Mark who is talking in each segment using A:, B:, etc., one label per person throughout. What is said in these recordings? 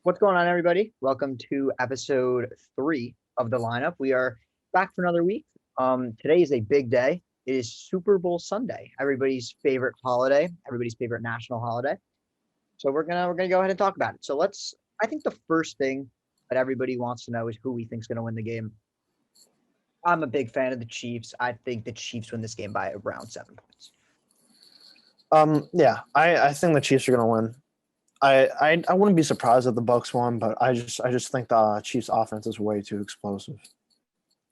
A: What's going on, everybody? Welcome to episode 3 of the lineup. We are back for another week. Today is a big day. It is Super Bowl Sunday, everybody's favorite holiday, everybody's favorite national holiday. So we're gonna go ahead and talk about it. I think the first thing that everybody wants to know is who we think is gonna win the game. I'm a big fan of the Chiefs. I think the Chiefs win this game by around 7 points.
B: I think the Chiefs are going to win. I wouldn't be surprised if the Bucks won, but I just think the Chiefs offense is way too explosive.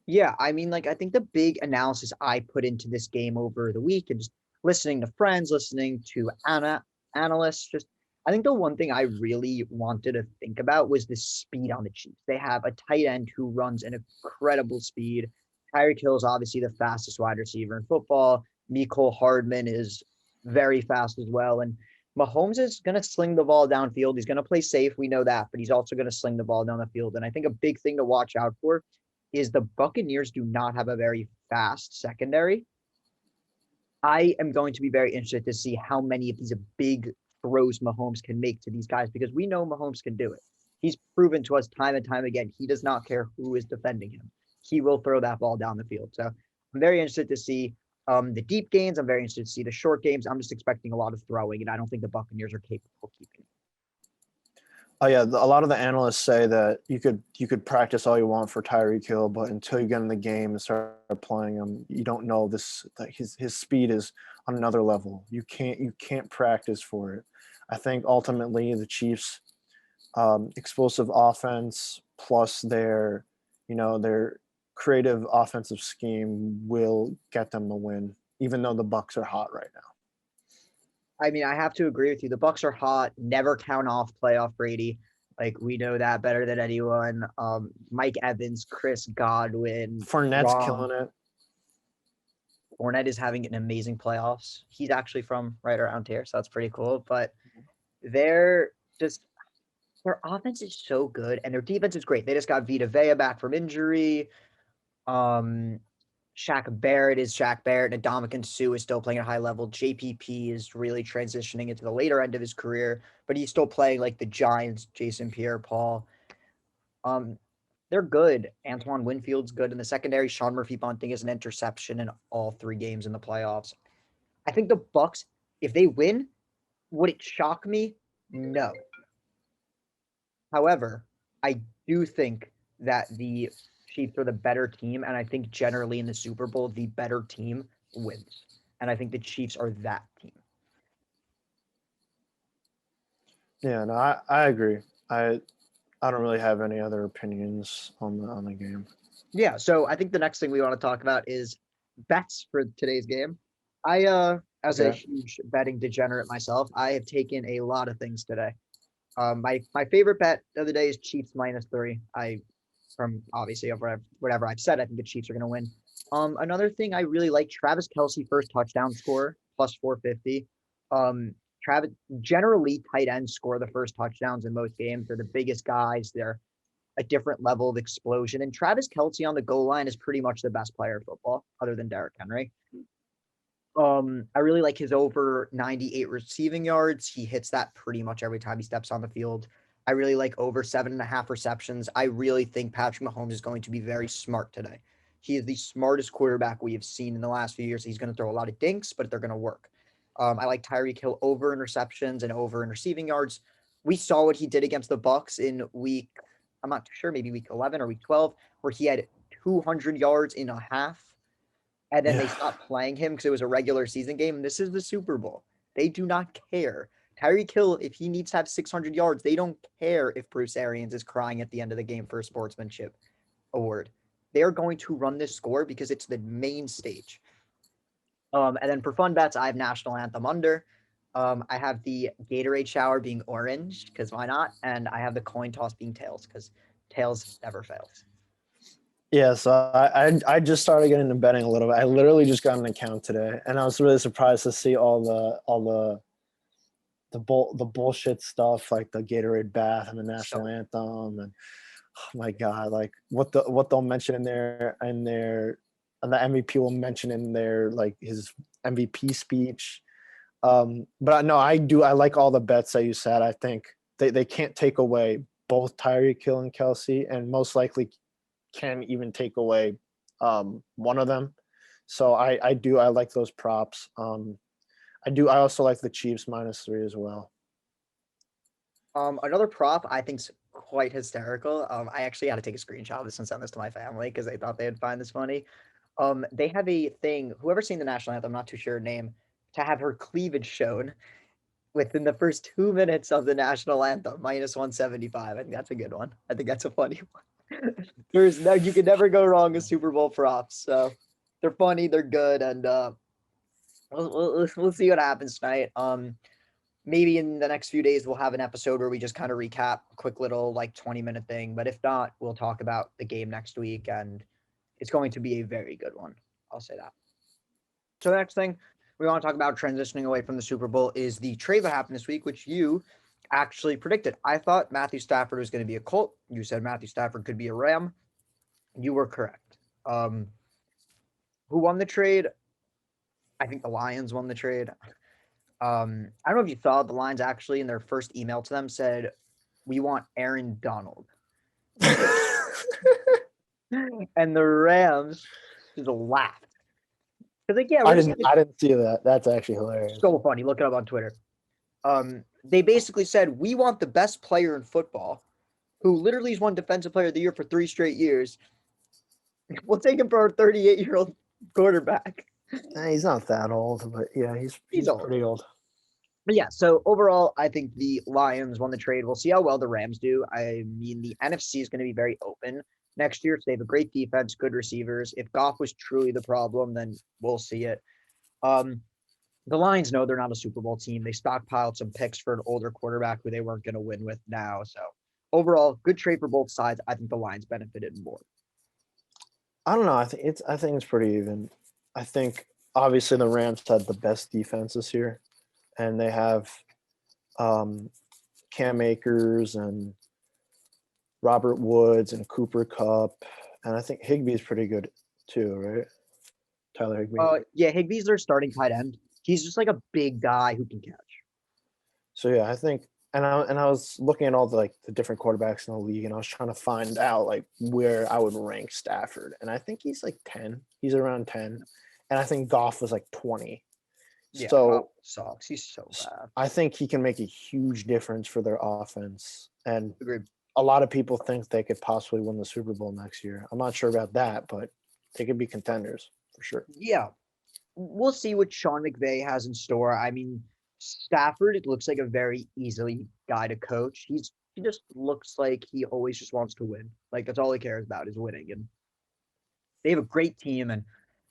A: Yeah, I mean, I think the big analysis I put into this game over the week and just listening to friends, listening to analysts, I think the one thing I really wanted to think about was the speed on the Chiefs. They have a tight end who runs an incredible speed. Tyreek Hill is obviously the fastest wide receiver in football. Mecole Hardman is very fast as well. And Mahomes is going to sling the ball downfield. He's going to play safe. We know that, but he's also going to sling the ball down the field. And I think a big thing to watch out for is the Buccaneers do not have a very fast secondary. I am going to be very interested to see how many of these big throws Mahomes can make to these guys because we know Mahomes can do it. He's proven to us time and time again, he does not care who is defending him. He will throw that ball down the field. So I'm very interested to see the deep games. I'm very interested to see the short games. I'm just expecting a lot of throwing, and I don't think the Buccaneers are capable of keeping it.
B: Oh yeah, a lot of the analysts say that you could practice all you want for Tyreek Hill, but until you get in the game and start playing him, you don't know this. His speed is on another level. You can't practice for it. I think ultimately the Chiefs' explosive offense plus their creative offensive scheme will get them the win, even though the Bucks are hot right now.
A: I mean, I have to agree with you. The Bucks are hot. Never count off playoff Brady. We know that better than anyone. Mike Evans, Chris Godwin,
B: Fournette's killing it.
A: Fournette is having an amazing playoffs. He's actually from right around here, so that's pretty cool. But their offense is so good, and their defense is great. They just got Vita Vea back from injury. Shaq Barrett is Shaq Barrett, and Ndamukong Suh is still playing at a high level. JPP is really transitioning into the later end of his career, but he's still playing like the Giants, Jason Pierre-Paul. They're good. Antoine Winfield's good in the secondary. Sean Murphy-Bunting is an interception in all 3 games in the playoffs. I think the Bucks, if they win, would it shock me? No. However, I do think that the Chiefs are the better team, and I think generally in the Super Bowl, the better team wins. And I think the Chiefs are that team.
B: Yeah, no, I agree. I don't really have any other opinions on the game.
A: Yeah, so I think the next thing we want to talk about is bets for today's game. As a huge betting degenerate myself, I have taken a lot of things today. My favorite bet of the day is Chiefs -3. From obviously whatever I've said, I think the Chiefs are going to win. Another thing I really like, Travis Kelce first touchdown score +450. Travis generally tight ends score the first touchdowns in most games. They're the biggest guys. They're a different level of explosion. And Travis Kelce on the goal line is pretty much the best player in football, other than Derrick Henry. I really like his over 98 receiving yards. He hits that pretty much every time he steps on the field. I really like over 7.5 receptions. I really think Patrick Mahomes is going to be very smart today. He is the smartest quarterback we have seen in the last few years. He's going to throw a lot of dinks, but they're going to work. I like Tyreek Hill over in receptions and over in receiving yards. We saw what he did against the Bucks in I'm not too sure, maybe week 11 or week 12, where he had 200 yards in a half. And then they stopped playing him because it was a regular season game. This is the Super Bowl. They do not care. Tyreek Hill, if he needs to have 600 yards, they don't care if Bruce Arians is crying at the end of the game for a sportsmanship award. They are going to run this score because it's the main stage. And then for fun bets, I have National Anthem under. I have the Gatorade shower being orange because why not? And I have the coin toss being tails because tails never fails.
B: Yeah, so I just started getting into betting a little bit. I literally just got an account today, and I was really surprised to see all the bullshit stuff like the Gatorade bath and the national anthem, and oh my god, like what they'll mention in there, and the MVP will mention in there like his MVP speech. But no, I like all the bets that you said. I think they can't take away both Tyreek Hill and Kelsey, and most likely can even take away one of them. So I like those props. I also like the Chiefs -3 as well.
A: Another prop I think's quite hysterical. I actually had to take a screenshot of this and send this to my family because they thought they'd find this funny. They have a thing, whoever's seen the national anthem, I'm not too sure her name, to have her cleavage shown within the first 2 minutes of the national anthem, -175. I think that's a good one. I think that's a funny one. You can never go wrong with Super Bowl props. So they're funny, they're good, and we'll see what happens tonight. Maybe in the next few days we'll have an episode where we just kind of recap a quick little like 20-minute thing. But if not, we'll talk about the game next week, and it's going to be a very good one. I'll say that. So the next thing we want to talk about, transitioning away from the Super Bowl, is the trade that happened this week, which you actually predicted. I thought Matthew Stafford was going to be a Colt. You said Matthew Stafford could be a Ram. You were correct. Who won the trade? I think the Lions won the trade. I don't know if you saw, the Lions actually in their first email to them said, "We want Aaron Donald." And the Rams just laughed. Like, yeah,
B: I didn't see that. That's actually hilarious.
A: So funny. Look it up on Twitter. They basically said, "We want the best player in football, who literally has won Defensive Player of the Year for 3 straight years. We'll take him for our 38-year-old quarterback."
B: He's not that old, but yeah, he's
A: old.
B: Pretty old.
A: But yeah, so overall, I think the Lions won the trade. We'll see how well the Rams do. I mean, the NFC is going to be very open next year. So they have a great defense, good receivers. If Goff was truly the problem, then we'll see it. The Lions know they're not a Super Bowl team. They stockpiled some picks for an older quarterback who they weren't going to win with now. So overall, good trade for both sides. I think the Lions benefited more.
B: I don't know. I think it's pretty even. I think obviously the Rams had the best defense this year, and they have Cam Akers and Robert Woods and Cooper Kupp, and I think Higbee's pretty good too, right? Tyler Higbee.
A: Yeah, Higbee's their starting tight end. He's just like a big guy who can catch.
B: So yeah, I think, and I was looking at all the different quarterbacks in the league, and I was trying to find out where I would rank Stafford, and I think he's 10. He's around 10, and I think Goff was 20.
A: Yeah,
B: so
A: sucks. He's so bad.
B: I think he can make a huge difference for their offense, and
A: agreed.
B: A lot of people think they could possibly win the Super Bowl next year. I'm not sure about that, but they could be contenders for sure.
A: Yeah, we'll see what Sean McVay has in store. I mean, Stafford, it looks like a very easy guy to coach. He just looks like he always just wants to win. That's all he cares about is winning. And they have a great team, and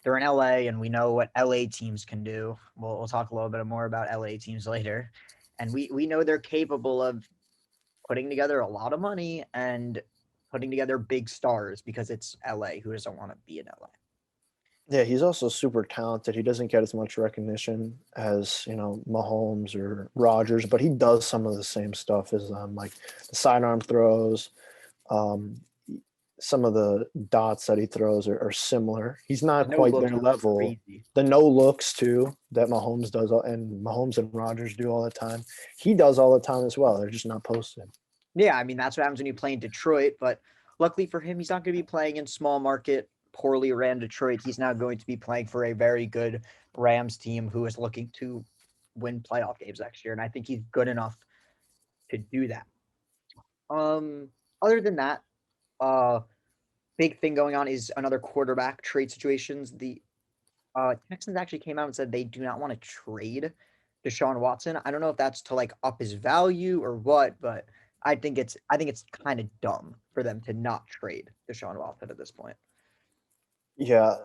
A: they're in LA, and we know what LA teams can do. We'll talk a little bit more about LA teams later. And we know they're capable of putting together a lot of money and putting together big stars because it's LA. Who doesn't want to be in LA?
B: Yeah, he's also super talented. He doesn't get as much recognition as, Mahomes or Rodgers, but he does some of the same stuff as the sidearm throws. Some of the dots that he throws are similar. He's not quite their level. Crazy. The no looks too that Mahomes does, and Mahomes and Rodgers do all the time. He does all the time as well. They're just not posted.
A: Yeah, I mean, that's what happens when you play in Detroit, but luckily for him, he's not going to be playing in small market, poorly ran Detroit. He's now going to be playing for a very good Rams team who is looking to win playoff games next year, and I think he's good enough to do that. Other than that, big thing going on is another quarterback trade situations. The Texans actually came out and said they do not want to trade Deshaun Watson. I don't know if that's to up his value or what, but I think it's kind of dumb for them to not trade Deshaun Watson at this point.
B: Yeah,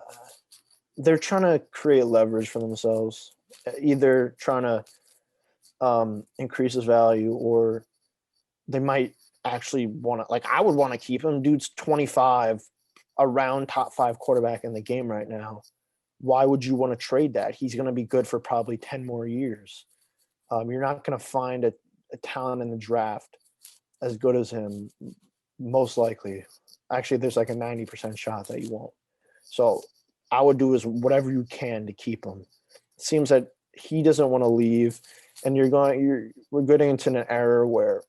B: they're trying to create leverage for themselves, either trying to increase his value, or they might actually want to. I would want to keep him. Dude's 25, around top 5 quarterback in the game right now. Why would you want to trade that? He's going to be good for probably 10 more years. You're not going to find a talent in the draft as good as him, most likely. Actually, there's a 90% shot that you won't. So I would do is whatever you can to keep him. It seems that he doesn't want to leave, and we're getting into an era where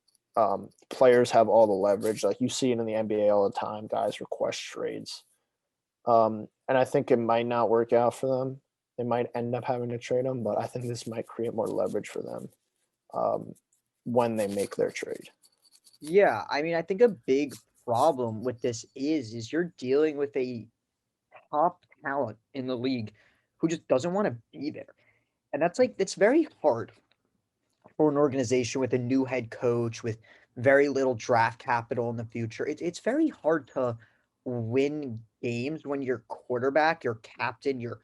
B: players have all the leverage. Like you see it in the NBA all the time. Guys request trades. And I think it might not work out for them. They might end up having to trade him, but I think this might create more leverage for them when they make their trade.
A: Yeah, I mean, I think a big problem with this is you're dealing with a top talent in the league who just doesn't want to be there. And that's like it's very hard for an organization with a new head coach with very little draft capital in the future. It's very hard to win games when your quarterback, your captain, your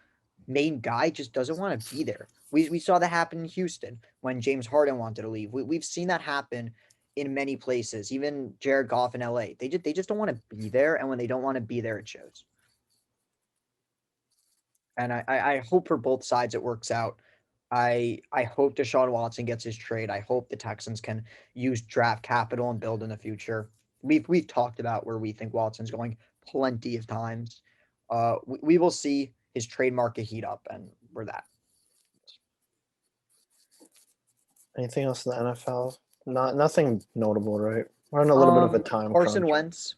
A: main guy just doesn't want to be there. We saw that happen in Houston when James Harden wanted to leave. We've seen that happen in many places, even Jared Goff in LA. They just don't want to be there, and when they don't want to be there, it shows. And I hope for both sides it works out. I hope Deshaun Watson gets his trade. I hope the Texans can use draft capital and build in the future. We've talked about where we think Watson's going plenty of times. We will see his trade market heat up, and we're that.
B: Anything else in the NFL? Nothing notable, right? We're on a little bit of a time
A: Carson
B: crunch.
A: Wentz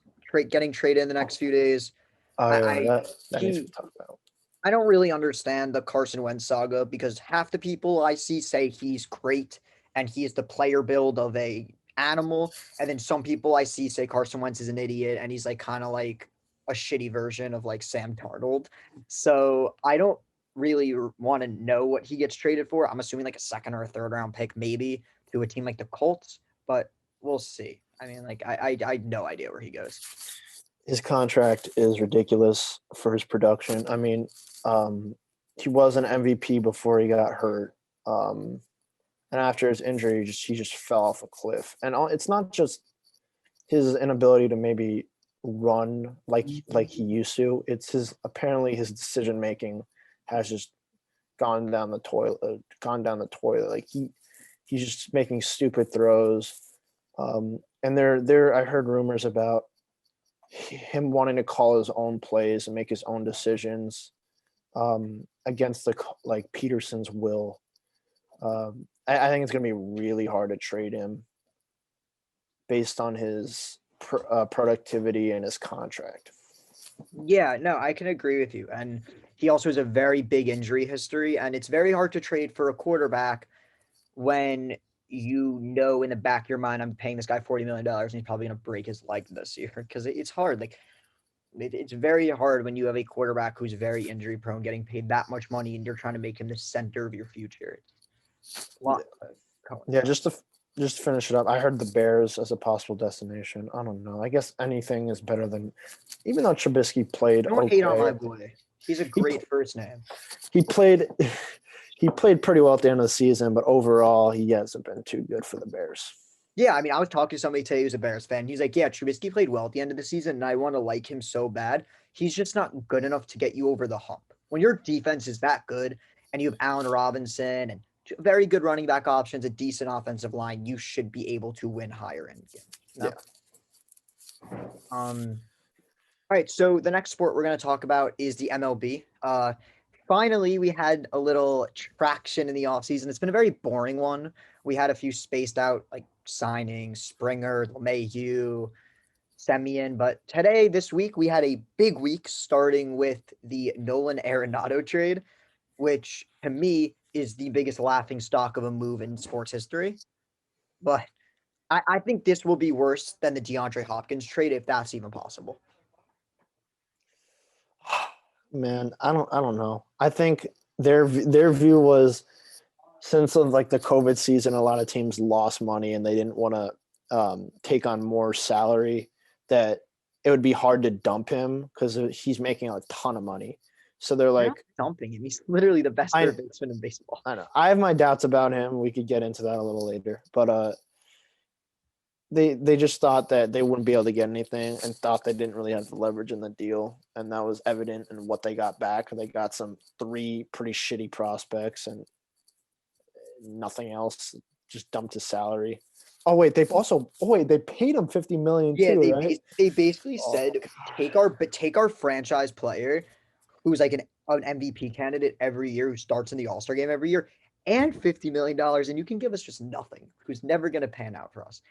A: getting traded in the next few days.
B: Oh yeah, that needs to be talked about.
A: I don't really understand the Carson Wentz saga because half the people I see say he's great and he is the player build of a animal, and then some people I see say Carson Wentz is an idiot and he's like kind of like a shitty version of like Sam Darnold. So I don't really want to know what he gets traded for. I'm assuming like a second or a third round pick maybe to a team like the Colts, but we'll see. I mean, like I had no idea where he goes.
B: His contract is ridiculous for his production. I mean, he was an MVP before he got hurt, and after his injury, he just fell off a cliff. And it's not just his inability to maybe run like he used to. It's apparently his decision making has just gone down the toilet. Like he's just making stupid throws. And I heard rumors about him wanting to call his own plays and make his own decisions against Pederson's will. I think it's going to be really hard to trade him based on his productivity and his contract.
A: Yeah, no, I can agree with you. And he also has a very big injury history, and it's very hard to trade for a quarterback when you know in the back of your mind, I'm paying this guy $40 million and he's probably going to break his leg this year because it's hard. Like it's very hard when you have a quarterback who's very injury prone, getting paid that much money, and you're trying to make him the center of your future.
B: Yeah, just to finish it up, I heard the Bears as a possible destination. I don't know. I guess anything is better than, even though Trubisky played.
A: Don't hate on my boy. He's a great first name.
B: He played pretty well at the end of the season, but overall, he hasn't been too good for the Bears.
A: Yeah, I mean, I was talking to somebody today who's a Bears fan. He's like, yeah, Trubisky played well at the end of the season, and I want to like him so bad. He's just not good enough to get you over the hump. When your defense is that good, and you have Allen Robinson and very good running back options, a decent offensive line, you should be able to win higher end games. No? Yeah. All right, so the next sport we're going to talk about is the MLB. Finally, we had a little traction in the offseason. It's been a very boring one. We had a few spaced out like signings, Springer, LeMahieu, Semien. But this week, we had a big week starting with the Nolan Arenado trade, which to me is the biggest laughing stock of a move in sports history. But I think this will be worse than the DeAndre Hopkins trade, if that's even possible.
B: Man, I don't know. I think their view was, since of like the COVID season, a lot of teams lost money and they didn't want to take on more salary, that it would be hard to dump him because he's making a ton of money. So they're like
A: dumping him. He's literally the best third baseman in baseball.
B: I know. I have my doubts about him. We could get into that a little later, but they just thought that they wouldn't be able to get anything and thought they didn't really have the leverage in the deal. And that was evident in what they got back. They got 3 pretty shitty prospects and nothing else, just dumped his salary. Oh wait, they paid him $50 million too, right?
A: They basically said, take our franchise player who's like an MVP candidate every year, who starts in the All-Star game every year, and $50 million, and you can give us just nothing, who's never going to pan out for us.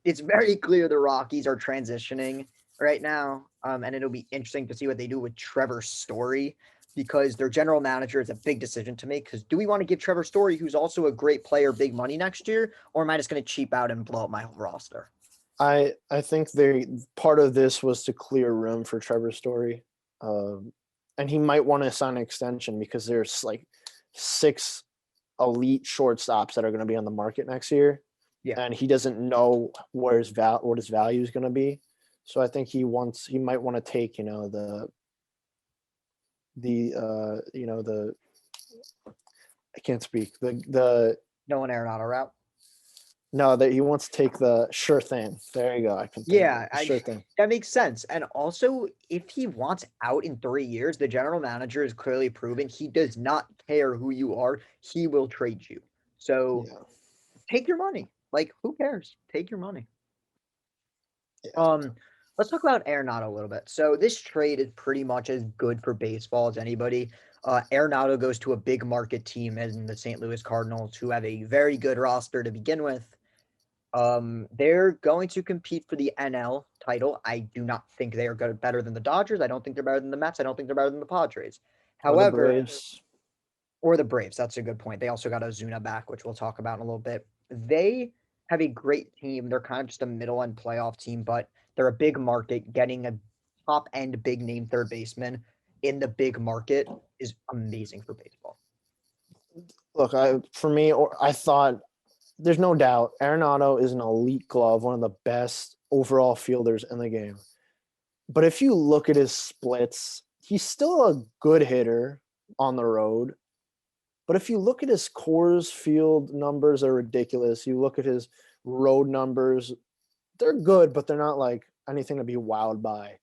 A: It's very clear the Rockies are transitioning right now, and it'll be interesting to see what they do with Trevor Story because their general manager is a big decision to make. Because do we want to give Trevor Story, who's also a great player, big money next year, or am I just going to cheap out and blow up my whole roster?
B: I think part of this was to clear room for Trevor Story, and he might want to sign an extension because there's like 6 elite shortstops that are going to be on the market next year,
A: Yeah.
B: and he doesn't know what his value is going to be. So I think he might want to take the I can't speak the
A: Nolan Arenado route.
B: no, that he wants to take the sure thing. There you go. I can think of it. Sure thing.
A: That makes sense. And also, if he wants out in 3 years, the general manager is clearly proven he does not care who you are. He will trade you. So
B: Yeah.
A: take your money. Like, who cares? Take your money.
B: Yeah.
A: Let's talk about Arenado a little bit. So this trade is pretty much as good for baseball as anybody. Arenado goes to a big market team as in the St. Louis Cardinals, who have a very good roster to begin with. They're going to compete for the NL title. I do not think they are good, better than the Dodgers. I don't think they're better than the Mets. I don't think they're better than the Padres.
B: Or the
A: However,
B: Braves.
A: or the Braves. That's a good point. They also got Ozuna back, which we'll talk about in a little bit. They have a great team. They're kind of just a middle end playoff team, but they're a big market. Getting a top end big name third baseman in the big market is amazing for baseball.
B: Look, I thought there's no doubt Arenado is an elite glove, one of the best overall fielders in the game. But if you look at his splits, he's still a good hitter on the road. But if you look at his Coors Field numbers, are ridiculous. You look at his road numbers, they're good, but they're not like anything to be wowed by.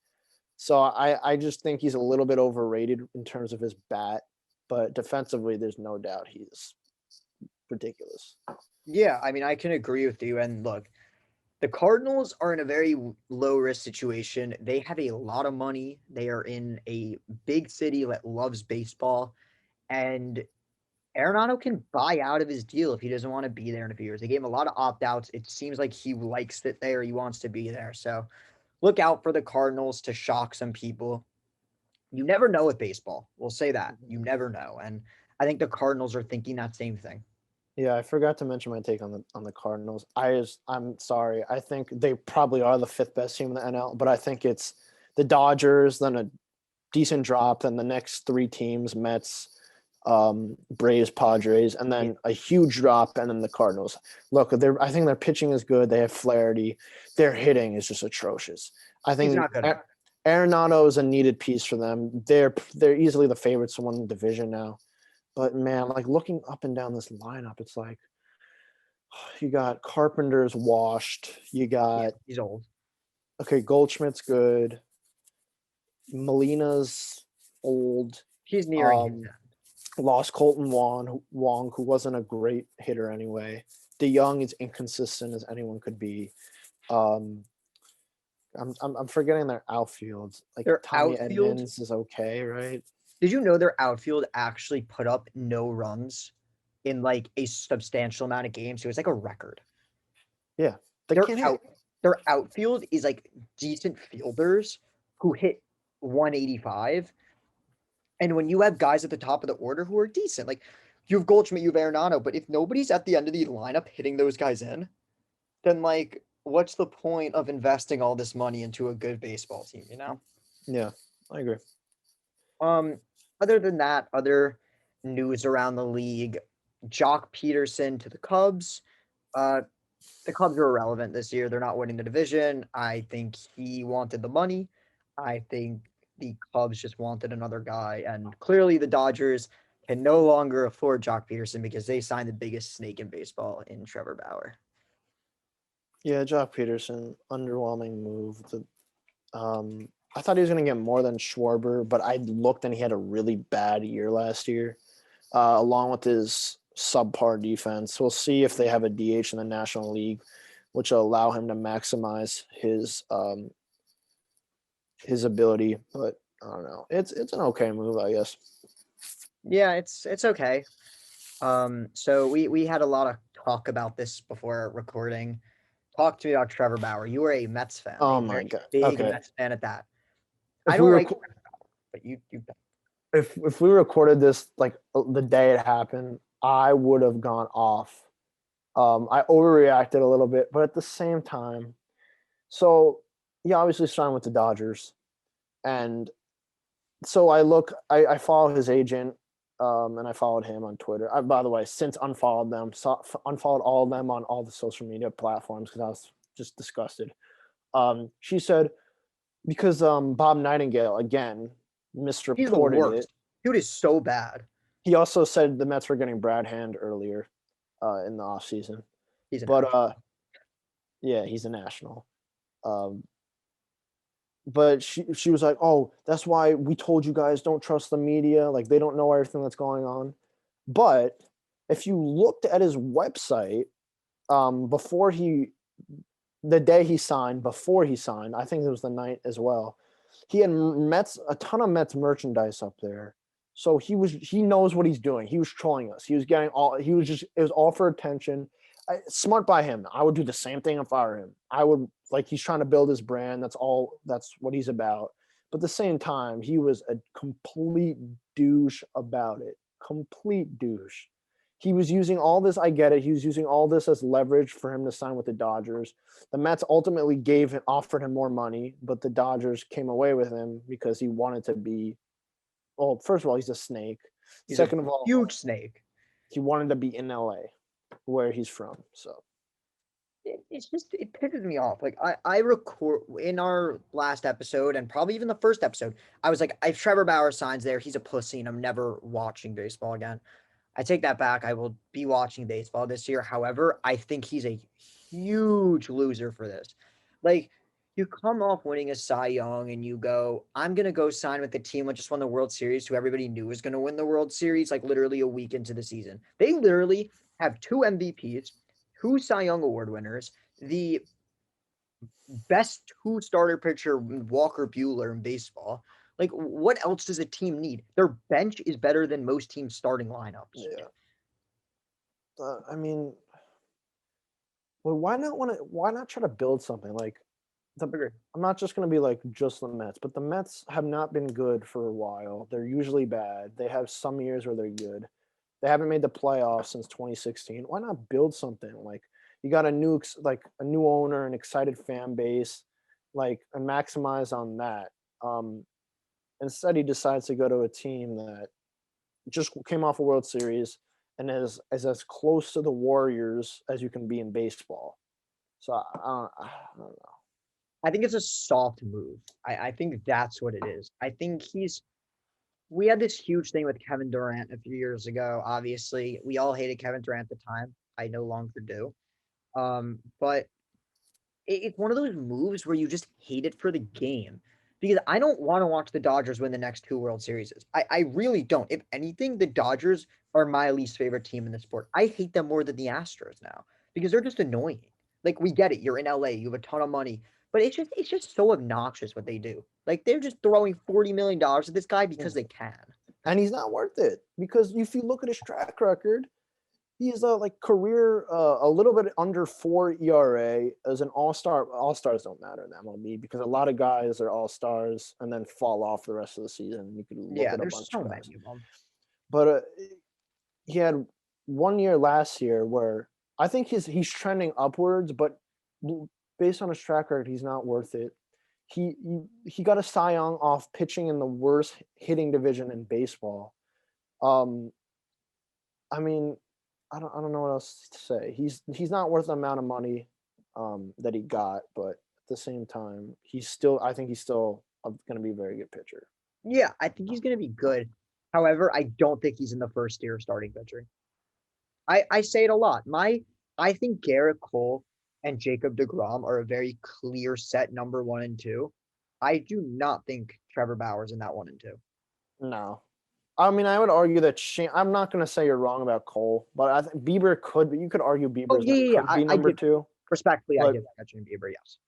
B: So I just think he's a little bit overrated in terms of his bat. But defensively, there's no doubt he's ridiculous.
A: Yeah, I mean, I can agree with you. And look, the Cardinals are in a very low risk situation. They have a lot of money. They are in a big city that loves baseball. And Arenado can buy out of his deal if he doesn't want to be there in a few years. They gave him a lot of opt outs. It seems like he likes it there. He wants to be there. So look out for the Cardinals to shock some people. You never know with baseball. We'll say that. You never know. And I think the Cardinals are thinking that same thing.
B: Yeah, I forgot to mention my take on the Cardinals. I'm sorry. I think they probably are the 5th best team in the NL, but I think it's the Dodgers, then a decent drop, then the next 3 teams, Mets, Braves, Padres, and then a huge drop, and then the Cardinals. Look, I think their pitching is good. They have flaherty. Their hitting is just atrocious. I think Arenado is a needed piece for them. They're easily the favorites to win the division now. But man, like looking up and down this lineup, it's like you got Carpenter's washed. You got
A: he's old.
B: Okay, Goldschmidt's good. Molina's old.
A: He's nearing his end.
B: Lost Colton Wong, who wasn't a great hitter anyway. DeYoung is inconsistent as anyone could be. I'm forgetting their outfield. Like
A: their
B: Tommy
A: outfield,
B: Edmonds is okay, right?
A: Did you know their outfield actually put up no runs in like a substantial amount of games? It was like a record.
B: Yeah,
A: their outfield is like decent fielders who hit 185. And when you have guys at the top of the order who are decent, like you have Goldschmidt, you have Arenado, but if nobody's at the end of the lineup hitting those guys in, then like what's the point of investing all this money into a good baseball team, you know?
B: Yeah, I agree.
A: Other than that, other news around the league, Joc Pederson to the Cubs. The Cubs are irrelevant this year. They're not winning the division. I think he wanted the money. I think the Cubs just wanted another guy. And clearly the Dodgers can no longer afford Joc Pederson because they signed the biggest snake in baseball in Trevor Bauer.
B: Yeah, Joc Pederson, underwhelming move. I thought he was going to get more than Schwarber, but I looked and he had a really bad year last year, along with his subpar defense. We'll see if they have a DH in the National League, which will allow him to maximize his ability. But I don't know. It's an okay move, I guess.
A: Yeah, it's okay. So we had a lot of talk about this before recording. talk to me about Trevor Bauer. You are a Mets fan,
B: Oh
A: a
B: my
A: very
B: god.
A: big
B: Okay.
A: Mets fan at that. I
B: If we
A: don't
B: were
A: like Trevor Bauer, but you
B: if we recorded this like the day it happened, I would have gone off. I overreacted a little bit, but at the same time, so he obviously signed with the Dodgers, and so I follow his agent, and I followed him on Twitter. I, by the way, since unfollowed them, unfollowed all of them on all the social media platforms because I was just disgusted. She said because Bob Nightingale again
A: he's the
B: misreported it.
A: worst. Dude is so bad.
B: He also said the Mets were getting Brad Hand earlier in the offseason.
A: He's an
B: But
A: asshole.
B: yeah, he's a national. Um, but she was like, "Oh, that's why we told you guys don't trust the media. Like they don't know everything that's going on." But if you looked at his website before the day he signed, before he signed, I think it was the night as well. He had a ton of Mets merchandise up there. So he knows what he's doing. He was trolling us. He was getting it was all for attention. Smart by him. I would do the same thing if I were him. I would like he's trying to build his brand. That's what he's about. But at the same time, he was a complete douche about it. Complete douche. He was using all this. I get it. He was using all this as leverage for him to sign with the Dodgers. The Mets ultimately offered him more money, but the Dodgers came away with him because he wanted to be. Well, first of all, he's a snake.
A: He's a
B: Second of all,
A: huge snake.
B: he wanted to be in LA, where he's from. So
A: It's just it pisses me off. Like I record in our last episode and probably even the first episode, I was like, if Trevor Bauer signs there, he's a pussy, and I'm never watching baseball again. I take that back. I will be watching baseball this year. However, I think he's a huge loser for this. Like, you come off winning a Cy Young and you go, I'm going to go sign with the team that just won the World Series, who everybody knew was going to win the World Series, like literally a week into the season. They literally have two MVPs, two Cy Young Award winners, the best two starter pitcher, Walker Buehler, in baseball. Like, what else does a team need? Their bench is better than most teams' starting lineups.
B: yeah, I mean, well, why not try to build something like
A: Agree.
B: I'm not just going to be like just the Mets, but the Mets have not been good for a while. They're usually bad. They have some years where they're good. They haven't made the playoffs since 2016. Why not build something like you got a new owner, an excited fan base, like and maximize on that. Instead, he decides to go to a team that just came off a World Series and is as close to the Warriors as you can be in baseball. So I don't know.
A: I think it's a soft move. I think that's what it is. I think we had this huge thing with Kevin Durant a few years ago. Obviously, we all hated Kevin Durant at the time. I no longer do. But it's one of those moves where you just hate it for the game. Because I don't want to watch the Dodgers win the next two World Series. I really don't. If anything, the Dodgers are my least favorite team in the sport. I hate them more than the Astros now because they're just annoying. Like, we get it. You're in LA. You have a ton of money. But it's just so obnoxious what they do. Like, they're just throwing $40 million at this guy because they can.
B: And he's not worth it because if you look at his track record, he's like career a little bit under 4 ERA as an all-star. All-stars don't matter in MLB because a lot of guys are all-stars and then fall off the rest of the season. You could look
A: Yeah,
B: at a
A: there's
B: bunch
A: so
B: of guys.
A: many of them.
B: But he had 1 year last year where I think he's trending upwards, but based on his track record, he's not worth it. He got a Cy Young off pitching in the worst hitting division in baseball. I mean, I don't know what else to say. He's not worth the amount of money that he got, but at the same time, I think he's still going to be a very good pitcher.
A: Yeah, I think he's going to be good. However, I don't think he's in the first tier starting pitcher. I say it a lot. I think Garrett Cole and Jacob deGrom are a very clear set number 1 and 2. I do not think Trevor Bauer's in that 1 and 2.
B: No. I mean, I would argue that I'm not going to say you're wrong about Cole, but I think Bieber could be. You could argue Bieber could be number 2.
A: Respectfully, I
B: But,
A: give Justin Bieber, yes.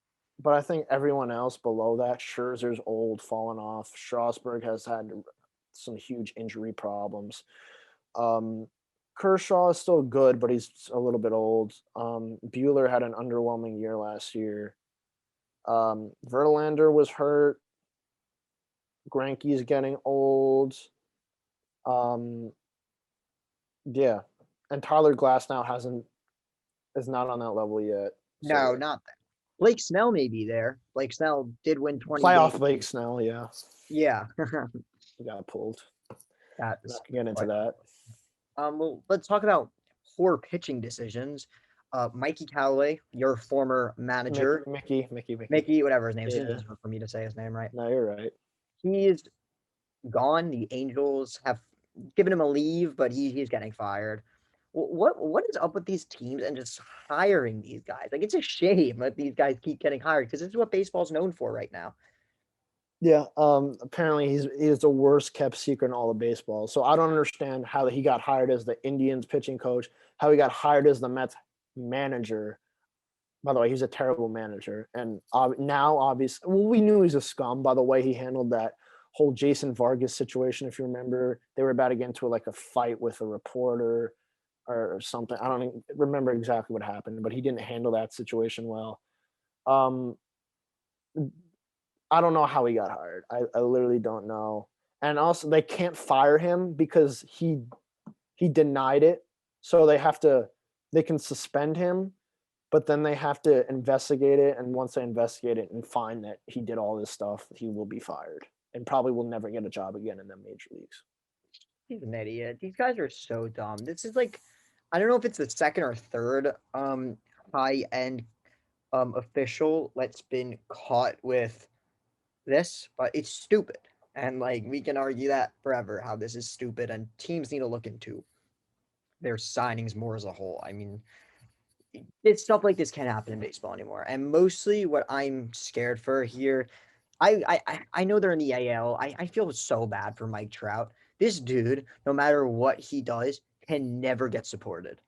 B: but I think everyone else below that, Scherzer's old, fallen off. Strasburg has had some huge injury problems. Kershaw is still good, but he's a little bit old. Bueller had an underwhelming year last year. Verlander was hurt. Greinke's getting old. Yeah, and Tyler Glasnow is not on that level yet. So
A: No, not that. Blake Snell may be there. Blake Snell did win 20
B: playoff
A: games.
B: Blake Snell, yeah.
A: Yeah.
B: He got pulled.
A: That is
B: Not to get into that.
A: Well, let's talk about poor pitching decisions. Mikey Calloway, your former manager,
B: Mickey.
A: whatever his name is.
B: Yeah.
A: It's easier for me to say his name, right?
B: No, you're right.
A: He is gone. The Angels have given him a leave, but he's getting fired. What is up with these teams and just hiring these guys? Like, it's a shame that these guys keep getting hired because this is what baseball's known for right now.
B: Yeah. Apparently he's the worst kept secret in all of baseball. So I don't understand how he got hired as the Indians pitching coach, how he got hired as the Mets manager. By the way, he's a terrible manager. And now, obviously, we knew he was a scum by the way he handled that whole Jason Vargas situation. If you remember, they were about to get into a fight with a reporter or something. I don't remember exactly what happened, but he didn't handle that situation well. I don't know how he got hired. I literally don't know. And also, they can't fire him because he denied it. So they can suspend him, but then they have to investigate it. And once they investigate it and find that he did all this stuff, he will be fired and probably will never get a job again in the major leagues.
A: He's an idiot. These guys are so dumb. This is like, I don't know if it's the second or third high end official that's been caught with this, but it's stupid. And like, we can argue that forever, how this is stupid, and teams need to look into their signings more as a whole. I mean, it's stuff like this can't happen in baseball anymore. And mostly what I'm scared for here, I know they're in the AL. I feel so bad for Mike Trout. This dude, no matter what he does, can never get supported.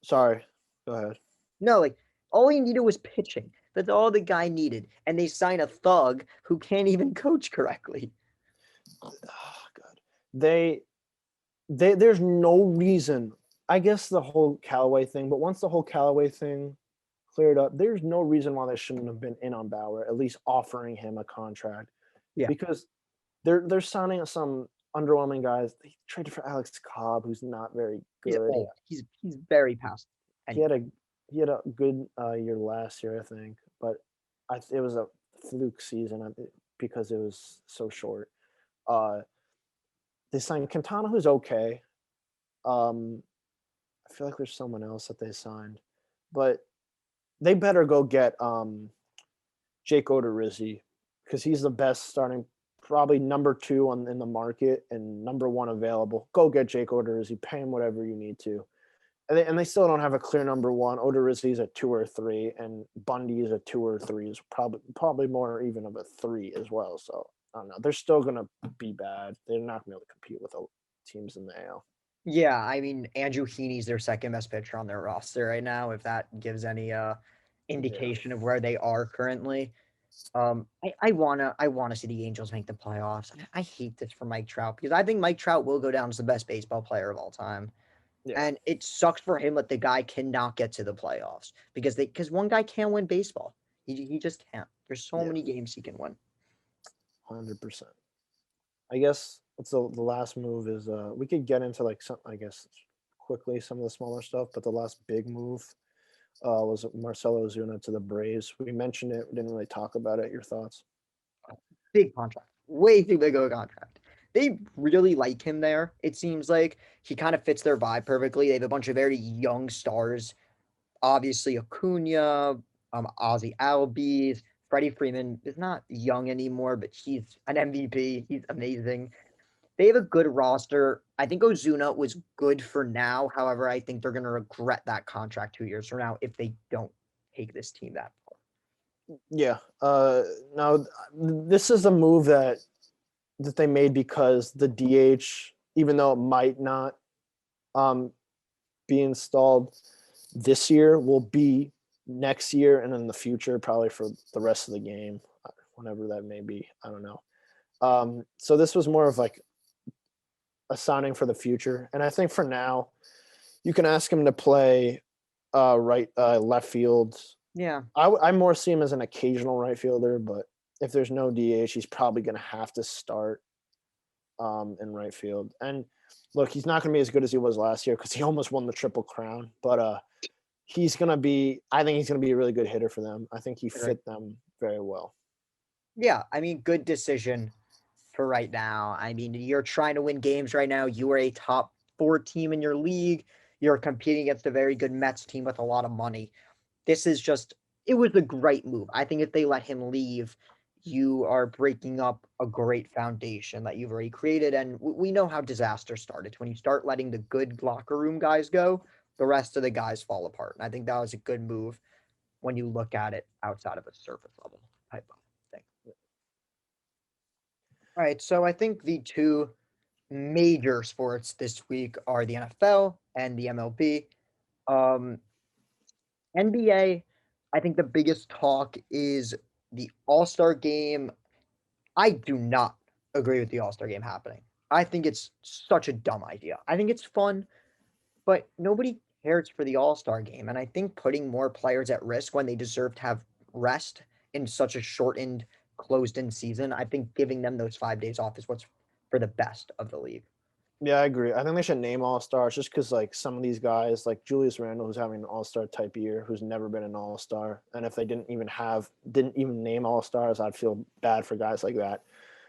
B: Sorry, go ahead.
A: No, like, all he needed was pitching. That's all the guy needed. And they sign a thug who can't even coach correctly.
B: Oh, God. There's no reason. I guess the whole Callaway thing, but once the whole Callaway thing cleared up, there's no reason why they shouldn't have been in on Bauer, at least offering him a contract.
A: Yeah.
B: Because they're signing some underwhelming guys. They traded for Alex Cobb, who's not very good.
A: He's very past.
B: He had a good year last year, I think, but it was a fluke season because it was so short. They signed Quintana, who's okay. I feel like there's someone else that they signed, but they better go get Jake Odorizzi because he's the best starting, probably number 2 in the market and number 1 available. Go get Jake Odorizzi, pay him whatever you need to. And they still don't have a clear number 1. Odorizzi is a 2 or 3, and Bundy is a 2 or 3. Is probably more even of a 3 as well. So I don't know. They're still gonna be bad. They're not gonna be able to compete with the teams in the AL.
A: Yeah, I mean, Andrew Heaney's their second best pitcher on their roster right now, if that gives any indication of where they are currently. I wanna see the Angels make the playoffs. I hate this for Mike Trout because I think Mike Trout will go down as the best baseball player of all time. Yeah. And it sucks for him that the guy cannot get to the playoffs because one guy can't win baseball. He just can't. There's so many games he can win.
B: 100%. I guess what's the last move is we could get into quickly some of the smaller stuff, but the last big move was Marcell Ozuna to the Braves. We mentioned it, we didn't really talk about it. Your thoughts?
A: Big contract, way too big of a contract. They really like him there. It seems like he kind of fits their vibe perfectly. They have a bunch of very young stars. Obviously, Acuna, Ozzy Albies, Freddie Freeman is not young anymore, but he's an MVP. He's amazing. They have a good roster. I think Ozuna was good for now. However, I think they're going to regret that contract 2 years from now if they don't take this team that far.
B: Yeah. Now, this is a move that they made because the DH, even though it might not be installed this year, will be next year and in the future, probably for the rest of the game, whenever that may be. I don't know. So this was more of like a signing for the future. And I think for now, you can ask him to play left field.
A: Yeah.
B: I more see him as an occasional right fielder, but if there's no DH, he's probably going to have to start in right field. And look, he's not going to be as good as he was last year because he almost won the Triple Crown. But I think he's going to be a really good hitter for them. I think he fit them very well.
A: Yeah, I mean, good decision for right now. I mean, you're trying to win games right now. You are a top 4 team in your league. You're competing against a very good Mets team with a lot of money. It was a great move. I think if they let him leave, you are breaking up a great foundation that you've already created. And we know how disaster started. When you start letting the good locker room guys go, the rest of the guys fall apart. And I think that was a good move when you look at it outside of a surface level type of thing. All right, so I think the two major sports this week are the NFL and the MLB. NBA, I think the biggest talk is the All-Star game. I do not agree with the All-Star game happening. I think it's such a dumb idea. I think it's fun, but nobody cares for the All-Star game. And I think putting more players at risk when they deserve to have rest in such a shortened, closed-in season, I think giving them those 5 days off is what's for the best of the league.
B: Yeah, I agree. I think they should name All-Stars just because, like, some of these guys, like Julius Randle, who's having an All-Star type year, who's never been an All-Star, and if they didn't even name All-Stars, I'd feel bad for guys like that.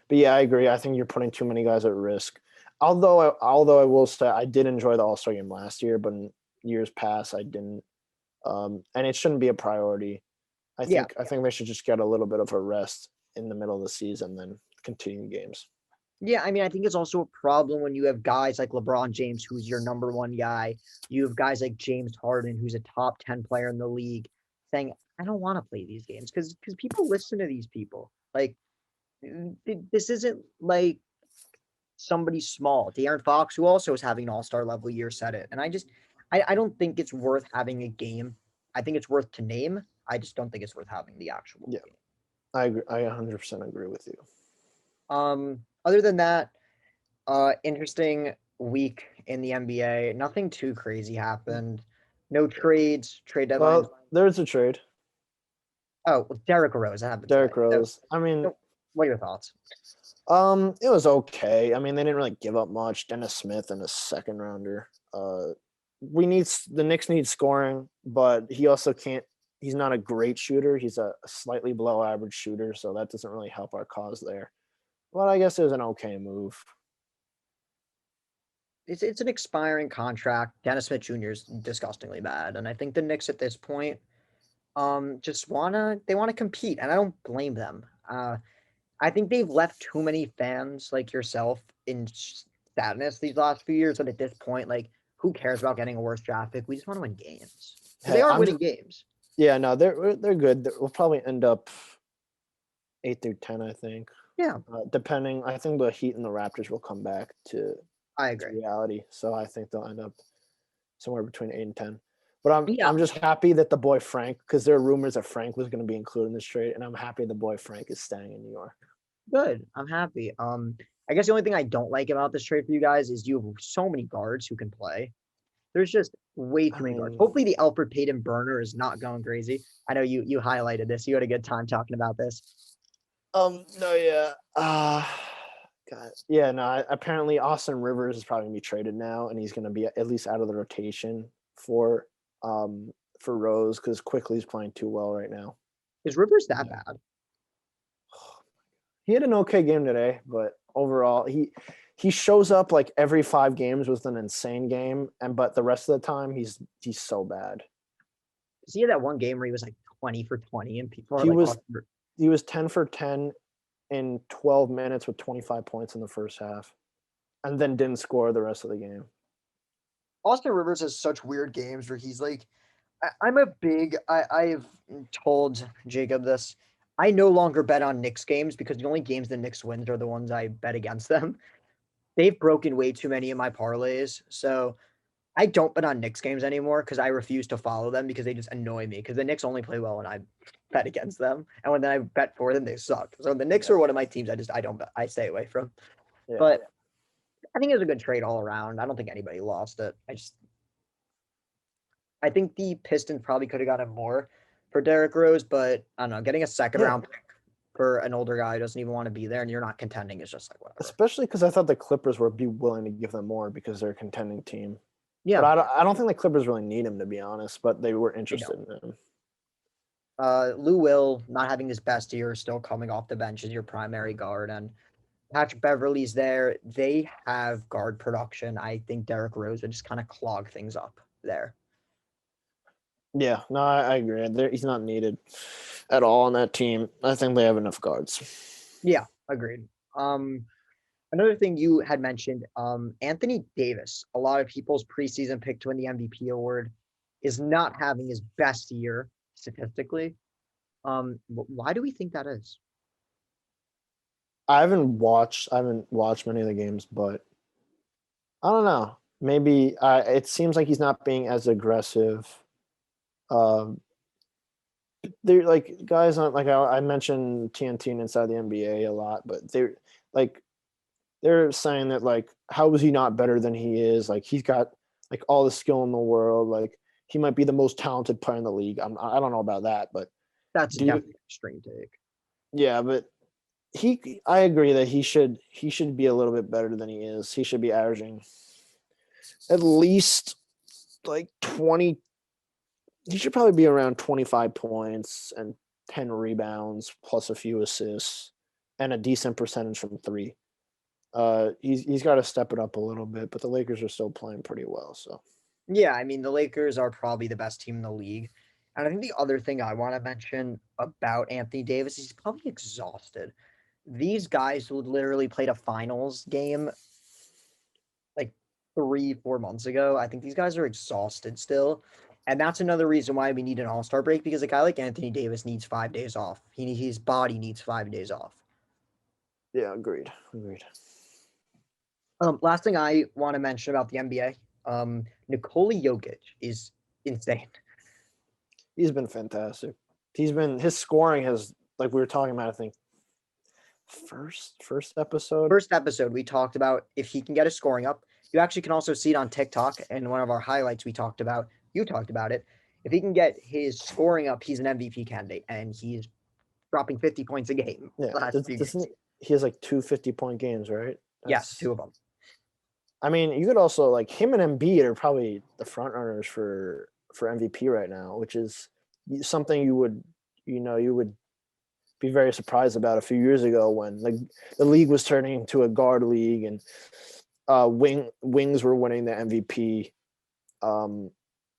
B: But yeah, I agree. I think you're putting too many guys at risk. Although I will say I did enjoy the All-Star game last year, but in years past I didn't. And it shouldn't be a priority. I think they should just get a little bit of a rest in the middle of the season, then continue games.
A: Yeah, I mean, I think it's also a problem when you have guys like LeBron James, who's your number one guy. You have guys like James Harden, who's a top 10 player in the league, saying, I don't want to play these games because people listen to these people. Like, this isn't like somebody small. De'Aaron Fox, who also is having an all-star level year, said it. And I don't think it's worth having a game. I think it's worth to name. I just don't think it's worth having the actual game.
B: I agree. I 100% agree with you.
A: Other than that, interesting week in the NBA. Nothing too crazy happened. No trade deadlines.
B: Well, there's a trade.
A: Oh, well, Derrick Rose happened.
B: Derrick Rose.
A: So,
B: I mean,
A: what are your thoughts?
B: It was okay. I mean, they didn't really give up much. Dennis Smith and a second rounder. The Knicks need scoring, but he also can't. He's not a great shooter. He's a slightly below average shooter, so that doesn't really help our cause there. But I guess it was an okay move.
A: It's an expiring contract. Dennis Smith Jr. is disgustingly bad, and I think the Knicks at this point, just wanna compete, and I don't blame them. I think they've left too many fans like yourself in sadness these last few years. And at this point, like, who cares about getting a worse draft pick? We just want to win games. Hey, they are winning games.
B: Yeah, no, they're good. We'll probably end up 8 through 10, I think.
A: Yeah.
B: Depending, I think the Heat and the Raptors will come back to reality. So I think they'll end up somewhere between 8 and 10. But I'm just happy that the boy Frank, because there are rumors that Frank was going to be included in this trade, and I'm happy the boy Frank is staying in New York.
A: Good. I'm happy. I guess the only thing I don't like about this trade for you guys is you have so many guards who can play. There's just way too many guards. Hopefully the Alfred Payton burner is not going crazy. I know you highlighted this. You had a good time talking about this.
B: No, yeah. God. Yeah, no, apparently Austin Rivers is probably going to be traded now, and he's going to be at least out of the rotation for Rose because Quickly's playing too well right now.
A: Is Rivers that bad?
B: He had an okay game today, but overall he shows up like every 5 games with an insane game, but the rest of the time he's so bad.
A: He had that one game where he was like 20 for 20 and people are
B: he was 10 for 10 in 12 minutes with 25 points in the first half and then didn't score the rest of the game.
A: Austin Rivers has such weird games where he's like, I've told Jacob this. I no longer bet on Knicks games because the only games the Knicks wins are the ones I bet against them. They've broken way too many of my parlays. So I don't bet on Knicks games anymore because I refuse to follow them because they just annoy me because the Knicks only play well when I bet against them. And when I bet for them, they suck. So the Knicks are one of my teams I don't bet. I stay away from. Yeah. But I think it was a good trade all around. I don't think anybody lost it. I think the Pistons probably could have gotten more for Derrick Rose, but I don't know, getting a second round pick for an older guy who doesn't even want to be there and you're not contending is just like whatever.
B: Especially because I thought the Clippers would be willing to give them more because they're a contending team.
A: Yeah.
B: But I don't think the Clippers really need him, to be honest, but they were interested in him.
A: Lou Will, not having his best year, still coming off the bench as your primary guard, and Patrick Beverley's there. They have guard production. I think Derrick Rose would just kind of clog things up there.
B: Yeah, no, I agree. He's not needed at all on that team. I think they have enough guards.
A: Yeah, agreed. Another thing you had mentioned, Anthony Davis, a lot of people's preseason pick to win the MVP award, is not having his best year statistically. Why do we think that is?
B: I haven't watched many of the games, but I don't know. Maybe it seems like he's not being as aggressive. They're like guys on, like I mentioned TNT and Inside the NBA a lot, but they're saying that like, how is he not better than he is? Like he's got like all the skill in the world. Like he might be the most talented player in the league. I don't know about that, but
A: that's definitely an extreme take.
B: Yeah, but I agree that he should be a little bit better than he is. He should be averaging at least like 20. He should probably be around 25 points and 10 rebounds plus a few assists and a decent percentage from three. He's got to step it up a little bit, but the Lakers are still playing pretty well. So
A: yeah, I mean the Lakers are probably the best team in the league. And I think the other thing I want to mention about Anthony Davis is he's probably exhausted. These guys who literally played a finals game like 3-4 months ago, I think these guys are exhausted still. And that's another reason why we need an all-star break, because a guy like Anthony Davis needs 5 days off. His body needs 5 days off.
B: Yeah, agreed.
A: Last thing I want to mention about the NBA, Nikola Jokic is insane.
B: He's been fantastic. His scoring has, like we were talking about, I think first episode
A: we talked about if he can get his scoring up. You actually can also see it on TikTok, and one of our highlights you talked about it. If he can get his scoring up, he's an MVP candidate, and he's dropping 50 points a game.
B: Yeah, he has like 2 50-point games, right?
A: Yes, 2 of them.
B: I mean, you could also, like, him and Embiid are probably the front runners for MVP right now, which is something you would be very surprised about a few years ago when the league was turning into a guard league and wings were winning the MVP,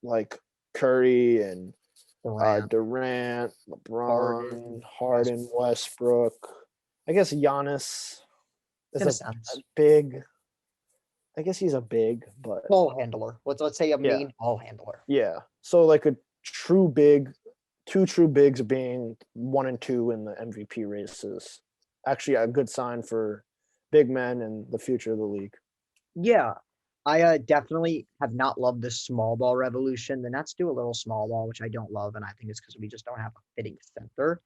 B: like Curry and Durant, LeBron, Harden, Westbrook. I guess Giannis is a big. I guess he's a big, but
A: ball handler. Let's say a main ball handler.
B: Yeah. So like a true big, 2 true bigs being 1 and 2 in the MVP races. Actually, a good sign for big men and the future of the league.
A: Yeah. I definitely have not loved this small ball revolution. The Nets do a little small ball, which I don't love, and I think it's because we just don't have a fitting center.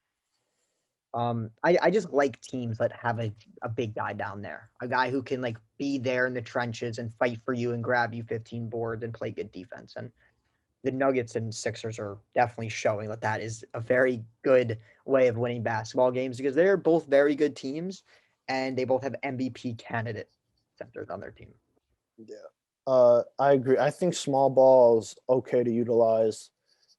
A: I just like teams that have a big guy down there, a guy who can like be there in the trenches and fight for you and grab you 15 boards and play good defense. And the Nuggets and Sixers are definitely showing that is a very good way of winning basketball games because they're both very good teams and they both have MVP candidate centers on their team.
B: Yeah. I agree. I think small ball is okay to utilize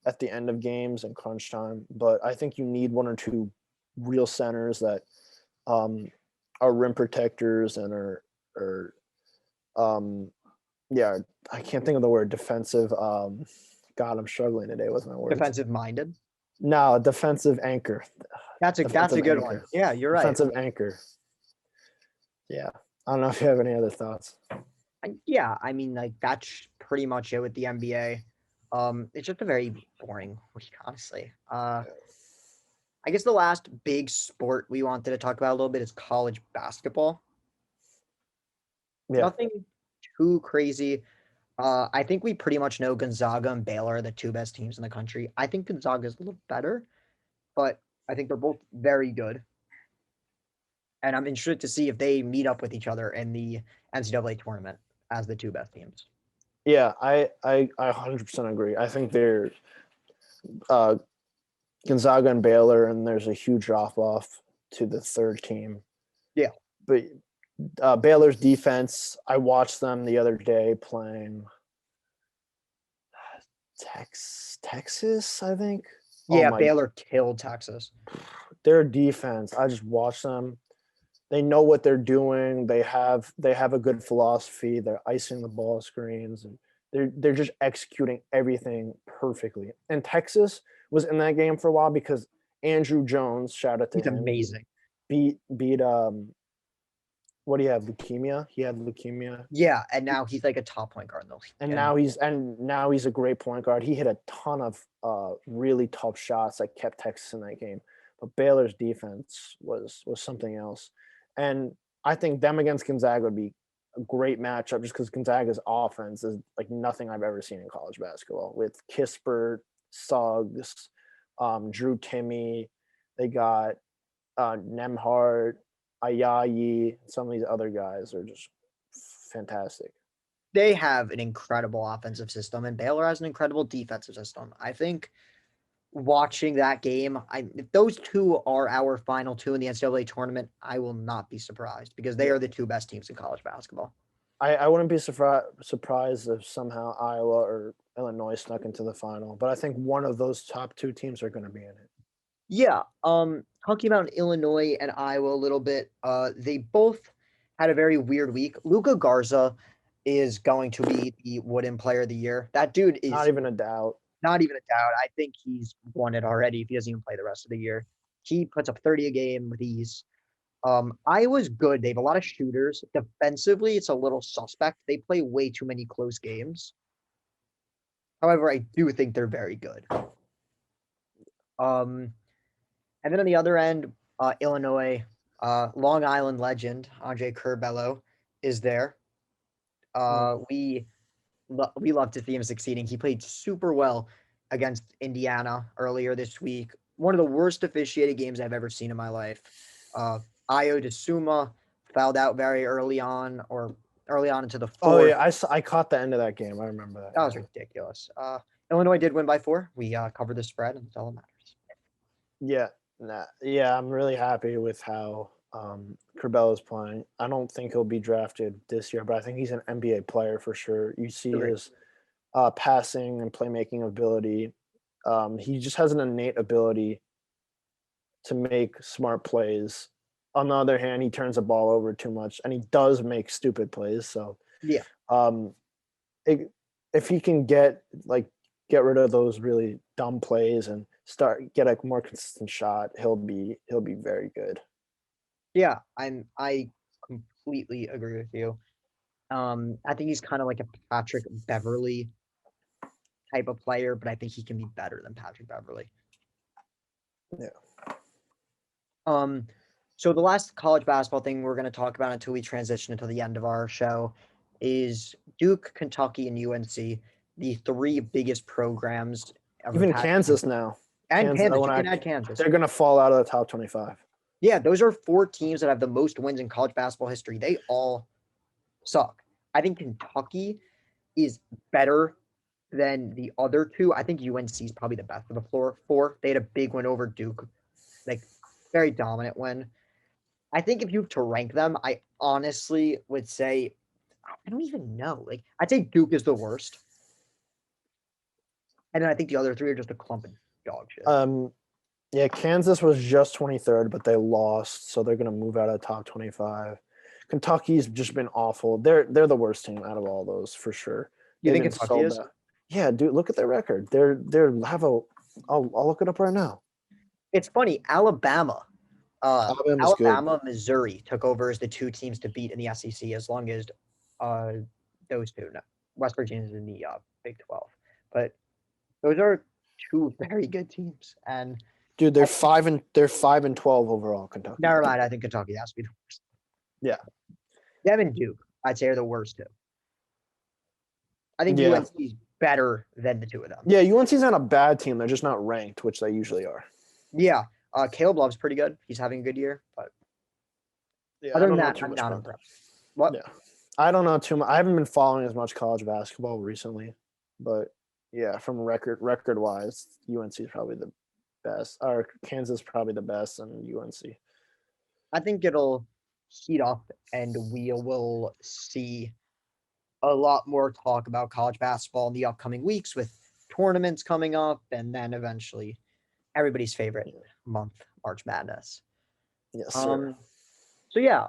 B: at the end of games and crunch time, but I think you need 1 or 2 real centers that are rim protectors and are I can't think of the word defensive. God, I'm struggling today with my words.
A: Defensive minded?
B: No, defensive anchor.
A: That's a good one. Yeah, you're right.
B: Defensive anchor. Yeah. I don't know if you have any other thoughts.
A: Yeah, I mean, like that's pretty much it with the NBA. It's just a very boring week, honestly. I guess the last big sport we wanted to talk about a little bit is college basketball. Yeah. Nothing too crazy. I think we pretty much know Gonzaga and Baylor are the 2 best teams in the country. I think Gonzaga is a little better, but I think they're both very good. And I'm interested to see if they meet up with each other in the NCAA tournament as the two best teams.
B: Yeah, I 100% agree. I think they're Gonzaga and Baylor, and there's a huge drop off to the third team.
A: Yeah.
B: But Baylor's defense, I watched them the other day playing Texas, I think.
A: Yeah, Baylor killed Texas.
B: Their defense, I just watched them. They know what they're doing. They have a good philosophy. They're icing the ball screens, and they're just executing everything perfectly. And Texas was in that game for a while because Andrew Jones, shout out to
A: He's
B: him,
A: amazing.
B: beat what do you have? Leukemia? He had leukemia.
A: Yeah, and now he's like a top point guard in the league.
B: And now he's a great point guard. He hit a ton of really tough shots that kept Texas in that game. But Baylor's defense was something else. And I think them against Gonzaga would be a great matchup just because Gonzaga's offense is like nothing I've ever seen in college basketball with Kispert, Suggs, Drew Timme. They got Nemhart, Ayayi. Some of these other guys are just fantastic.
A: They have an incredible offensive system, and Baylor has an incredible defensive system. I think watching that game, if those two are our final two in the NCAA tournament, I will not be surprised because they are the two best teams in college basketball.
B: I wouldn't be surprised if somehow Iowa or Illinois snuck into the final, but I think one of those top two teams are going to be in it.
A: Yeah. Talking about Illinois and Iowa a little bit, they both had a very weird week. Luka Garza is going to be the Wooden Player of the Year. That dude is
B: not even a doubt.
A: Not even a doubt. I think he's won it already if he doesn't even play the rest of the year. He puts up 30 a game with ease. Iowa's good. They have a lot of shooters. Defensively, it's a little suspect. They play way too many close games. However, I do think they're very good. And then on the other end, Illinois, Long Island legend, Andre Curbelo is there. We love to see him succeeding. He played super well against Indiana earlier this week. One of the worst officiated games I've ever seen in my life. Ayo DeSuma fouled out very early on into the fourth.
B: Oh, yeah, I caught the end of that game. I remember that.
A: That was ridiculous. Illinois did win by 4. We covered the spread, and that's all that matters.
B: Yeah, I'm really happy with how Curbelo's playing. I don't think he'll be drafted this year, but I think he's an NBA player for sure. You see his passing and playmaking ability. He just has an innate ability to make smart plays. On the other hand, he turns the ball over too much, and he does make stupid plays. So
A: yeah,
B: if he can get rid of those really dumb plays and get a more consistent shot, he'll be very good.
A: Yeah, I completely agree with you. I think he's kind of like a Patrick Beverly type of player, but I think he can be better than Patrick Beverly.
B: Yeah.
A: So the last college basketball thing we're going to talk about until we transition into the end of our show is Duke, Kentucky, and UNC, the 3 biggest programs.
B: Even Kansas now.
A: And Kansas. You can add Kansas.
B: They're going to fall out of the top 25.
A: Yeah, those are 4 teams that have the most wins in college basketball history. They all suck. I think Kentucky is better than the other 2. I think UNC is probably the best of the 4. They had a big win over Duke, like very dominant win. I think if you have to rank them, I honestly would say, I don't even know. Like, I'd say Duke is the worst. And then I think the other 3 are just a clump of dog shit.
B: Yeah, Kansas was just 23rd, but they lost, so they're going to move out of the top 25. Kentucky's just been awful. They're the worst team out of all those for sure.
A: You think Kentucky is?
B: Yeah, dude, look at their record. I'll look it up right now.
A: It's funny. Alabama, Missouri took over as the 2 teams to beat in the SEC as long as those 2. No, West Virginia's in the Big 12. But those are 2 very good teams. And
B: dude, they're 5 and 12 overall. Kentucky.
A: Never mind. I think Kentucky has to be the worst.
B: Yeah,
A: them and Duke, I'd say, are the worst 2. I think UNC is better than the 2 of them.
B: Yeah, UNC's not a bad team. They're just not ranked, which they usually are.
A: Yeah, Caleb Love's pretty good. He's having a good year, but
B: Yeah, I
A: Other than
B: don't know
A: that,
B: too
A: I'm
B: much
A: not
B: about that.
A: impressed. What?
B: Yeah, I don't know too much. I haven't been following as much college basketball recently, but yeah, from record wise, UNC is probably the best, or Kansas probably the best, and UNC.
A: I think it'll heat up and we will see a lot more talk about college basketball in the upcoming weeks with tournaments coming up and then eventually everybody's favorite
B: Yeah.
A: month, March Madness.
B: Yes, sir.
A: Um, so yeah,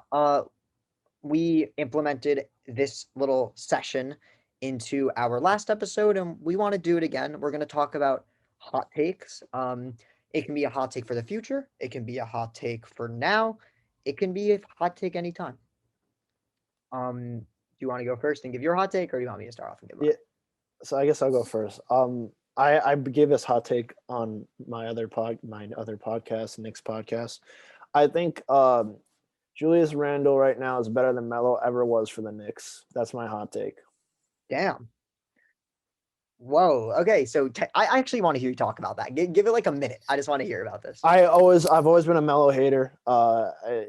A: we implemented this little session into our last episode and we want to do it again. We're going to talk about hot takes. It can be a hot take for the future. It can be a hot take for now. It can be a hot take anytime. Do you want to go first and give your hot take, or do you want me to start off and give mine?
B: Yeah, so I guess I'll go first. I gave this hot take on my other podcast, Nick's podcast. I think Julius Randle right now is better than Melo ever was for the Knicks. That's my hot take.
A: Damn. Whoa. Okay. So I actually want to hear you talk about that. Give it like a minute. I just want to hear about this.
B: I've always been a Melo hater.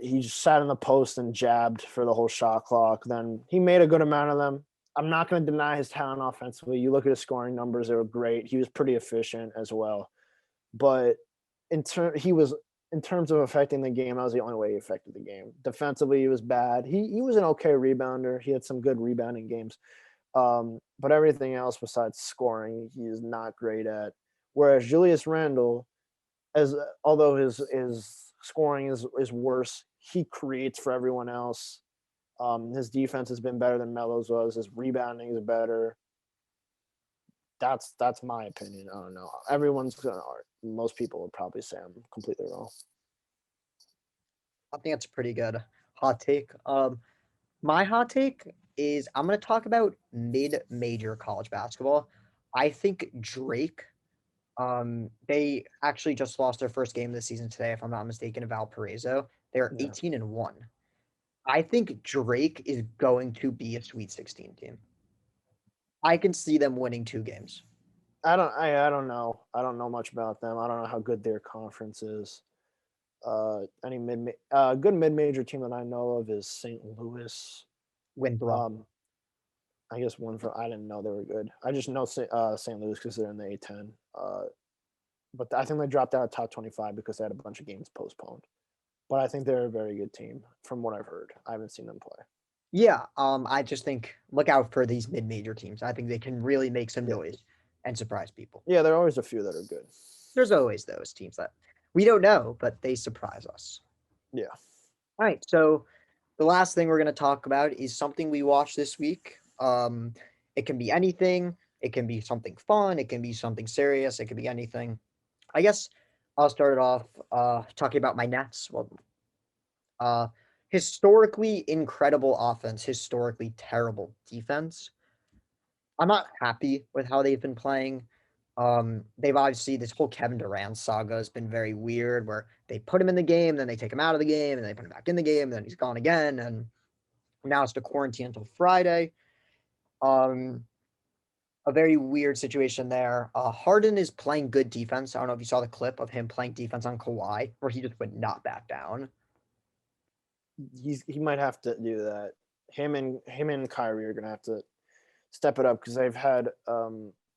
B: He just sat in the post and jabbed for the whole shot clock. Then he made a good amount of them. I'm not going to deny his talent offensively. You look at his scoring numbers; they were great. He was pretty efficient as well. But in terms of affecting the game, that was the only way he affected the game. Defensively, he was bad. He was an okay rebounder. He had some good rebounding games. But everything else besides scoring, he is not great at. Whereas Julius Randle, although his scoring is worse, he creates for everyone else. His defense has been better than Melo's was. His rebounding is better. That's my opinion. I don't know. Most people would probably say I'm completely wrong.
A: I think that's a pretty good hot take. My hot take is I'm going to talk about mid-major college basketball. I think Drake. They actually just lost their first game of the season today, if I'm not mistaken, to Valparaiso. They're
B: Yeah.
A: 18-1. I think Drake is going to be a Sweet 16 team. I can see them winning 2 games.
B: I don't know. I don't know much about them. I don't know how good their conference is. Any good mid major team that I know of is St. Louis.
A: Winthrop.
B: I guess I didn't know they were good. I just know St. Louis because they're in the A10. But I think they dropped out of top 25 because they had a bunch of games postponed. But I think they're a very good team from what I've heard. I haven't seen them play.
A: Yeah, I just think look out for these mid-major teams. I think they can really make some noise and surprise people.
B: Yeah, there are always a few that are good.
A: There's always those teams that we don't know, but they surprise us.
B: Yeah.
A: All right, so the last thing we're going to talk about is something we watched this week. It can be anything. It can be something fun. It can be something serious. It can be anything. I guess I'll start it off talking about my Nets. Well, historically incredible offense, historically terrible defense. I'm not happy with how they've been playing. They've obviously this whole Kevin Durant saga has been very weird, where they put him in the game, then they take him out of the game, and they put him back in the game, and then he's gone again, and now it's to quarantine until Friday. Um, a very weird situation there. Harden is playing good defense. I don't know if you saw the clip of him playing defense on Kawhi, where he just would not back down.
B: He might have to do that. Him and Kyrie are gonna have to step it up because they've had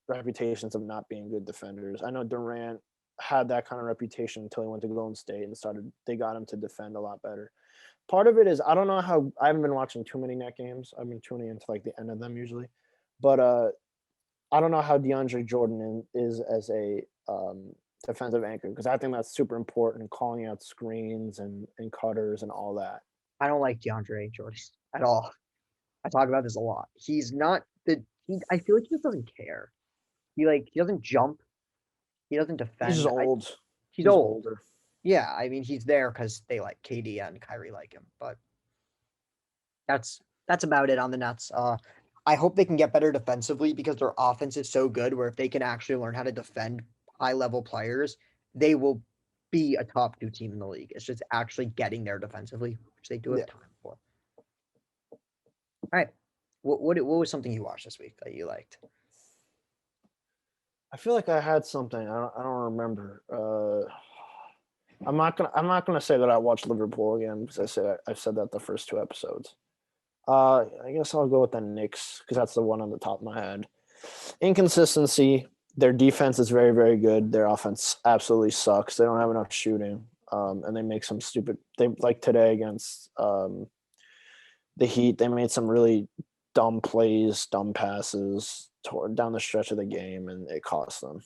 B: reputations of not being good defenders. I know Durant had that kind of reputation until he went to Golden State and they got him to defend a lot better. Part of it is I don't know how I haven't been watching too many net games. I've been tuning into like the end of them usually, but I don't know how DeAndre Jordan is as a defensive anchor because I think that's super important, calling out screens and cutters and all that.
A: I don't like DeAndre Jordan at all. I talk about this a lot. He's not I feel like he just doesn't care. He doesn't jump. He doesn't
B: He's
A: defend.
B: just old.
A: He's
B: He's
A: old.
B: older.
A: Yeah, I mean he's there because they like KD and Kyrie like him, but that's about it on the Nets. I hope they can get better defensively because their offense is so good. Where if they can actually learn how to defend high level players, they will be a top 2 team in the league. It's just actually getting there defensively, which they do have time for. All right, what was something you watched this week that you liked?
B: I feel like I had something. I don't remember. I'm not gonna say that I watched Liverpool again because I've said that the first 2 episodes. I guess I'll go with the Knicks because that's the one on the top of my head. Inconsistency. Their defense is very, very good. Their offense absolutely sucks. They don't have enough shooting, and they make some stupid. They like today against the Heat. They made some really dumb plays, dumb passes toward down the stretch of the game, and it cost them.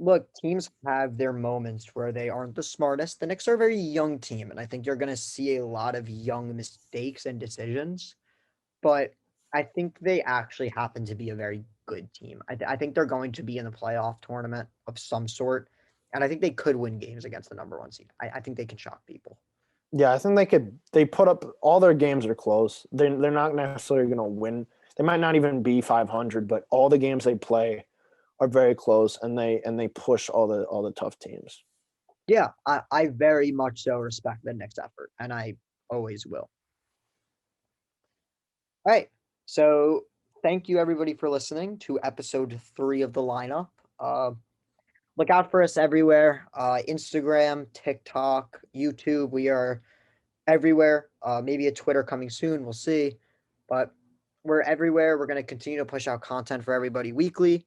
A: Look, teams have their moments where they aren't the smartest. The Knicks are a very young team, and I think you're going to see a lot of young mistakes and decisions. But I think they actually happen to be a very good team. I think they're going to be in the playoff tournament of some sort, and I think they could win games against the number 1 seed. I think they can shock people.
B: Yeah, I think they could. They put up all their games are close. They're not necessarily going to win. They might not even be 500, but all the games they play are very close, and they push all the tough teams.
A: Yeah, I very much so respect the Knicks' effort, and I always will. All right, so thank you everybody for listening to episode 3 of the lineup. Look out for us everywhere: Instagram, TikTok, YouTube. We are everywhere. Maybe a Twitter coming soon. We'll see, but we're everywhere. We're going to continue to push out content for everybody weekly.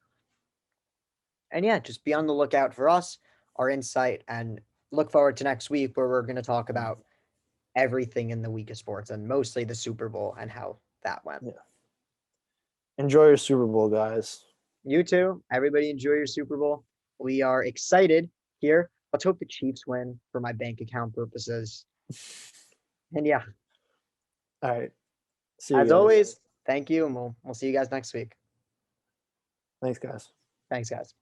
A: And yeah, just be on the lookout for us, our insight, and look forward to next week where we're going to talk about everything in the week of sports and mostly the Super Bowl and how that went.
B: Yeah. Enjoy your Super Bowl, guys.
A: You too. Everybody enjoy your Super Bowl. We are excited here. Let's hope the Chiefs win for my bank account purposes. And yeah.
B: All right.
A: See you As guys. Always, thank you, and we'll see you guys next week.
B: Thanks, guys.
A: Thanks, guys.